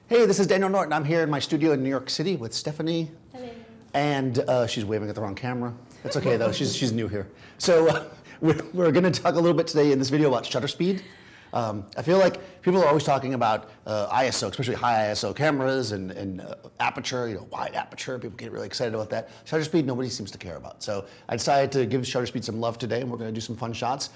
Hey, this is Daniel Norton. I'm here in my studio in New York City with Stephanie. Hello. And she's waving at the wrong camera. That's okay though, she's new here. So we're gonna talk a little bit today in this video about shutter speed. I feel like people are always talking about ISO, especially high ISO cameras and aperture, wide aperture. People get really excited about that. Shutter speed, nobody seems to care about. So I decided to give shutter speed some love today, and we're gonna do some fun shots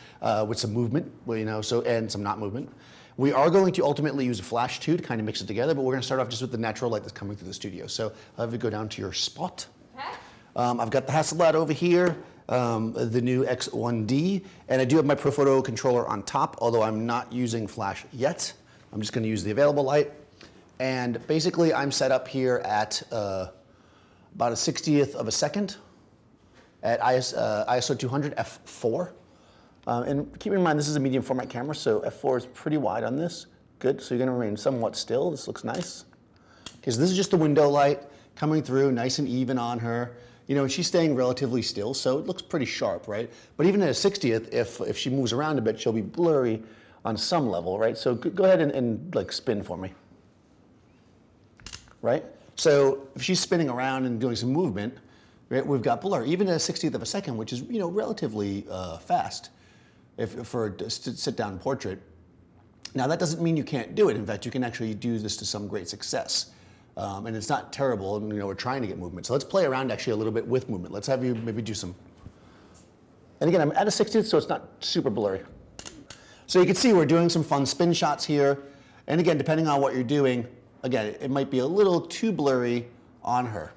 with some movement, and some not movement. We are going to ultimately use a flash too to kind of mix it together, but we're going to start off just with the natural light that's coming through the studio. So I'll have you go down to your spot. Okay. I've got the Hasselblad over here, the new X1D, and I do have my Profoto controller on top, although I'm not using flash yet. I'm just going to use the available light. And basically I'm set up here at about a 60th of a second at ISO 200 f4. And keep in mind, this is a medium format camera, so f4 is pretty wide on this. Good, so you're gonna remain somewhat still. This looks nice. Okay, so this is just the window light coming through, nice and even on her. And she's staying relatively still, so it looks pretty sharp, right? But even at a 60th, if she moves around a bit, she'll be blurry on some level, right? So go ahead and like spin for me, right? So if she's spinning around and doing some movement, right, we've got blur, even at a 60th of a second, which is relatively fast. For a sit-down portrait. Now that doesn't mean you can't do it. In fact, you can actually do this to some great success. And it's not terrible, and we're trying to get movement. So let's play around actually a little bit with movement. Let's have you maybe do some. And again, I'm at a 60th, so it's not super blurry. So you can see we're doing some fun spin shots here. And again, depending on what you're doing, again, it might be a little too blurry on her.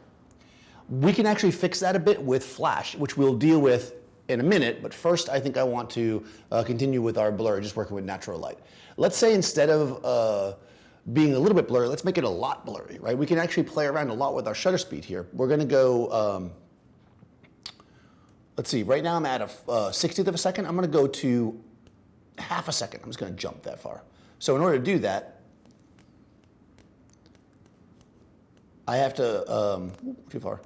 We can actually fix that a bit with flash, which we'll deal with in a minute, but first I think I want to continue with our blur, just working with natural light. Let's say instead of being a little bit blurry, let's make it a lot blurry, right? We can actually play around a lot with our shutter speed here. We're gonna go, let's see, right now I'm at a 60th of a second. I'm gonna go to half a second. I'm just gonna jump that far. So in order to do that, I have to, too far.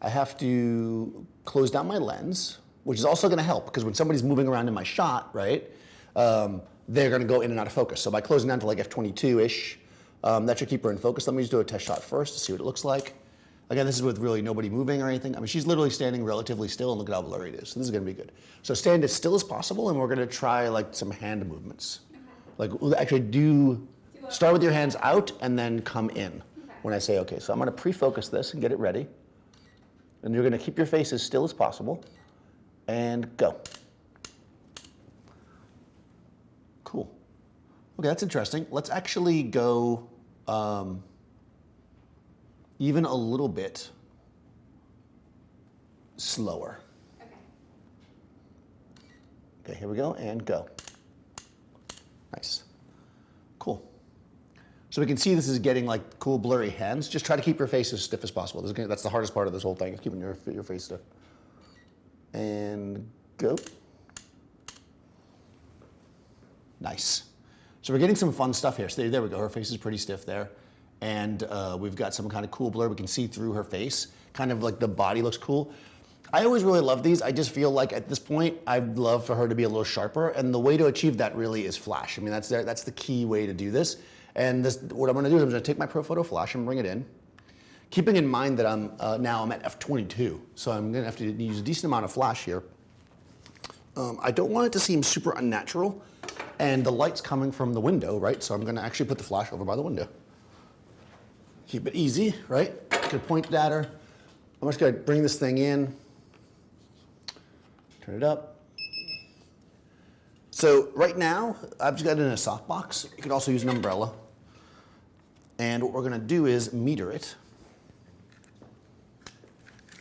I have to close down my lens, which is also gonna help because when somebody's moving around in my shot, right, they're gonna go in and out of focus. So by closing down to like f22-ish, that should keep her in focus. Let me just do a test shot first to see what it looks like. Again, this is with really nobody moving or anything. I mean, she's literally standing relatively still, and look at how blurry it is. So this is gonna be good. So stand as still as possible, and we're gonna try like some hand movements. Okay. Like we'll actually start with your hands out and then come in when I say okay. So I'm gonna pre-focus this and get it ready. And you're gonna keep your face as still as possible. And go. Cool. Okay, that's interesting. Let's actually go even a little bit slower. Okay. Okay, here we go, and go. Nice. Cool. So we can see this is getting like cool blurry hands. Just try to keep your face as stiff as possible. That's the hardest part of this whole thing, is keeping your face stiff. And go. Nice. So we're getting some fun stuff here. So there we go. Her face is pretty stiff there. And we've got some kind of cool blur. We can see through her face. Kind of like the body looks cool. I always really love these. I just feel like at this point, I'd love for her to be a little sharper. And the way to achieve that really is flash. I mean, that's the key way to do this. And what I'm going to do is I'm going to take my Profoto flash and bring it in. Keeping in mind that I'm at f22, so I'm gonna have to use a decent amount of flash here. I don't want it to seem super unnatural, and the light's coming from the window, right? So I'm gonna actually put the flash over by the window. Keep it easy, right? Gonna point it at her. I'm just gonna bring this thing in, turn it up. So right now, I've just got it in a softbox. You could also use an umbrella. And what we're gonna do is meter it.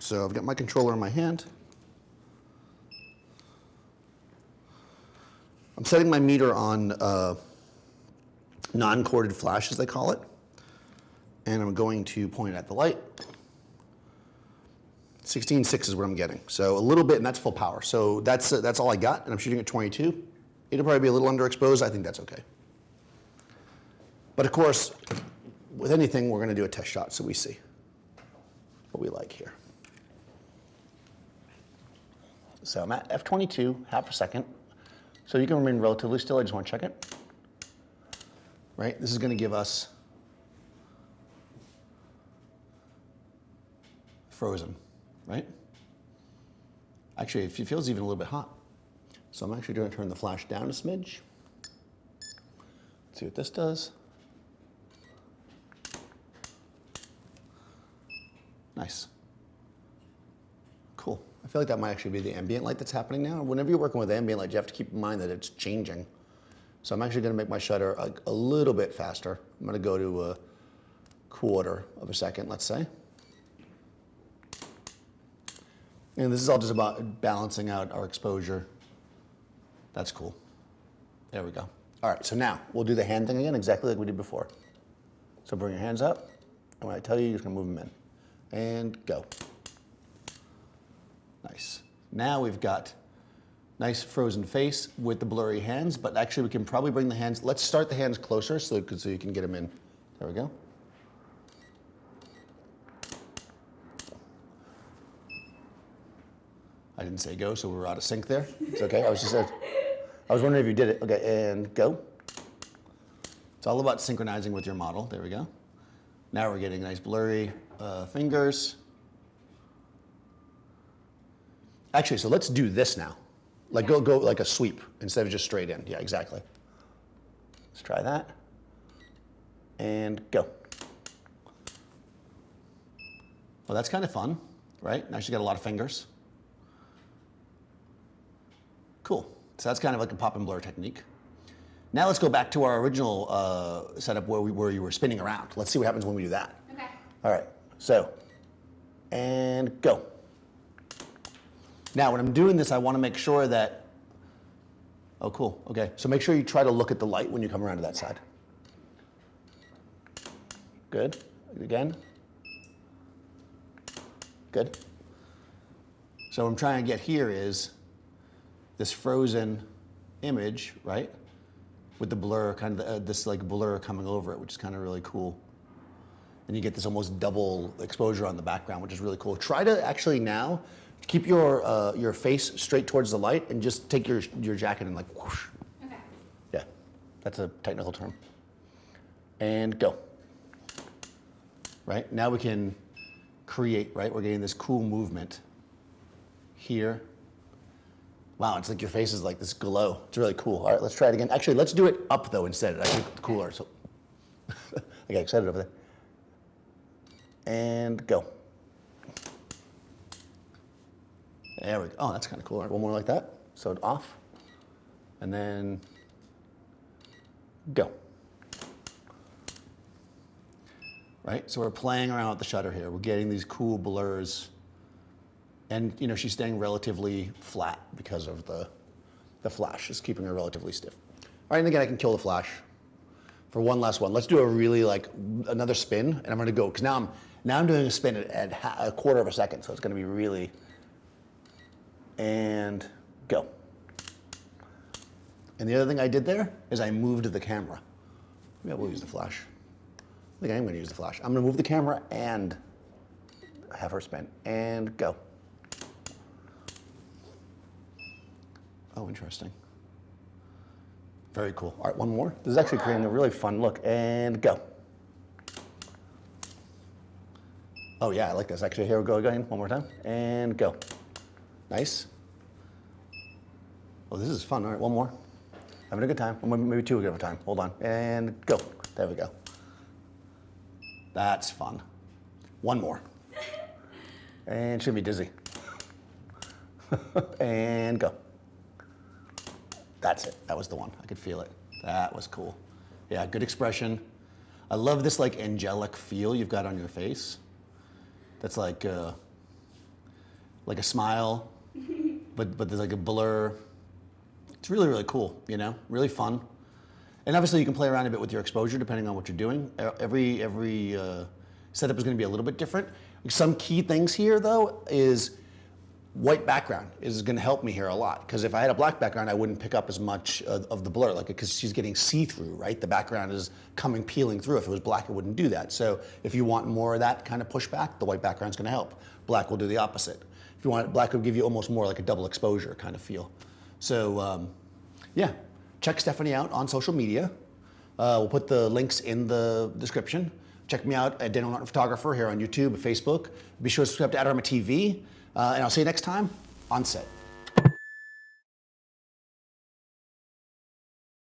So I've got my controller in my hand. I'm setting my meter on non-corded flash, as they call it. And I'm going to point at the light. 16.6 is what I'm getting. So a little bit, and that's full power. So that's all I got, and I'm shooting at 22. It'll probably be a little underexposed. I think that's okay. But of course, with anything, we're gonna do a test shot so we see what we like here. So I'm at f22, half a second. So you can remain relatively still. I just want to check it. Right? This is going to give us frozen, right? Actually, it feels even a little bit hot. So I'm actually going to turn the flash down a smidge. Let's see what this does. Nice. Cool. I feel like that might actually be the ambient light that's happening now. Whenever you're working with ambient light, you have to keep in mind that it's changing. So I'm actually going to make my shutter a little bit faster. I'm going to go to a quarter of a second, let's say. And this is all just about balancing out our exposure. That's cool. There we go. All right, so now we'll do the hand thing again, exactly like we did before. So bring your hands up, and when I tell you, you're just gonna move them in. And go. Nice. Now we've got nice frozen face with the blurry hands, but actually we can probably bring the hands, let's start the hands closer so you can get them in. There we go. I didn't say go, so we were out of sync there. It's okay, I was wondering if you did it. Okay, and go. It's all about synchronizing with your model. There we go. Now we're getting nice blurry fingers. Actually, so let's do this now. Like go like a sweep instead of just straight in. Yeah, exactly. Let's try that. And go. Well, that's kind of fun, right? Now she's got a lot of fingers. Cool. So that's kind of like a pop and blur technique. Now let's go back to our original setup where you were spinning around. Let's see what happens when we do that. Okay. All right. So, and go. Now when I'm doing this, I want to make sure that, oh cool, okay. So make sure you try to look at the light when you come around to that side. Good. Again. Good. So what I'm trying to get here is this frozen image, right? With the blur, kind of this like blur coming over it, which is kind of really cool. And you get this almost double exposure on the background, which is really cool. Try to actually now keep your face straight towards the light and just take your jacket and like whoosh. Okay. Yeah, that's a technical term. And go. Right, now we can create, right? We're getting this cool movement here. Wow, it's like your face is like this glow. It's really cool. All right, let's try it again. Actually, let's do it up though instead. I think it's cooler. So I got excited over there. And go. There we go. Oh, that's kind of cool. All right, one more like that. So off. And then go. Right? So we're playing around with the shutter here. We're getting these cool blurs. And you know, she's staying relatively flat because of the flash is keeping her relatively stiff. All right, and again, I can kill the flash for one last one. Let's do a really another spin, and I'm gonna go, because now I'm doing a spin at a quarter of a second, so it's gonna be really, and go. And the other thing I did there is I moved the camera. Maybe I will use the flash. I think I'm gonna use the flash. I'm gonna move the camera and have her spin, and go. Oh, interesting. Very cool. All right, one more. This is actually creating a really fun look. And go. Oh, yeah, I like this. Actually, here we go again. One more time. And go. Nice. Oh, this is fun. All right, one more. Having a good time. Maybe two at a time. Hold on. And go. There we go. That's fun. One more. And should be dizzy. And go. That's it. That was the one. I could feel it. That was cool. Yeah, good expression. I love this like angelic feel you've got on your face. That's like a smile, but there's like a blur. It's really, really cool, you know? Really fun. And obviously you can play around a bit with your exposure depending on what you're doing. Every setup is going to be a little bit different. Some key things here though is white background is going to help me here a lot, because if I had a black background, I wouldn't pick up as much of the blur, because she's getting see-through, right? The background is peeling through. If it was black, it wouldn't do that. So if you want more of that kind of pushback, the white background's going to help. Black will do the opposite. If you want, black will give you almost more like a double exposure kind of feel. So yeah, check Stephanie out on social media. We'll put the links in the description. Check me out at Daniel Norton Photographer here on YouTube, Facebook. Be sure to subscribe to Adorama TV. And I'll see you next time on set.